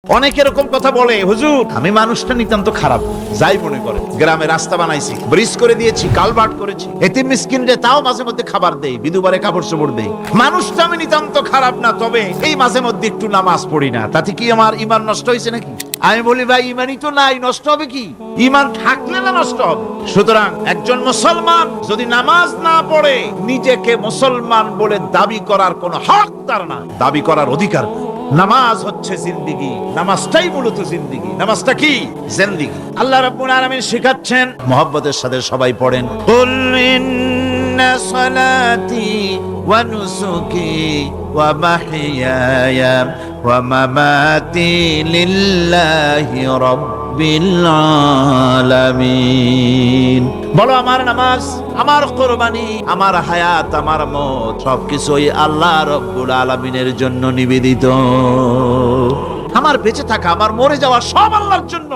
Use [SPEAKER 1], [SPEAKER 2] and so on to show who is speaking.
[SPEAKER 1] অনেকে এরকম কথা বলে, হুজুর আমি মানুষটা নিতান্ত খারাপ, যাই মনে করে গ্রামে রাস্তা বানাইছি, ব্রিজ করে দিয়েছি, কালভার্ট করেছি, এতিম মিসকিনরে তাও মাঝে মধ্যে খাবার দেই, বিধবারে কাপড় চোপড় দেই, মানুষটা আমি নিতান্ত খারাপ না, তবে এই মাঝে মধ্যে একটু নামাজ পড়ি না, তাতে কি আমার ঈমান নষ্ট হয়েছে নাকি? আমি বলি ভাই ঈমানই তো নাই, নষ্ট হবে কি? ঈমান থাকলে না নষ্ট হবে। সুতরাং একজন মুসলমান যদি নামাজ না পড়ে নিজেকে মুসলমান বলে দাবি করার কোনো হক তার না, দাবি করার অধিকার নেই। নামাজ হচ্ছে জিন্দেগি, নামাজটাই মূলত জিন্দেগি। নামাজটা কি? জিন্দেগি। আল্লাহ রাব্বুল আলামিন শেখাচ্ছেন, মুহাব্বতের সাথে সবাই পড়েন, কুল ইন্না সালাতি ওয়া নুসুকি ওয়া মাহইয়ায়া ওয়া মামাতি লিল্লাহি রাব্বিল আলামিন। বলো আমার নামাজ, আমার কুরবানি, আমার হায়াত, আমার মত সবকিছুই আল্লাহ রাব্বুল আলামিনের জন্য নিবেদিত। আমার বেঁচে থাকা, আমার মরে যাওয়া সব আল্লাহর জন্য।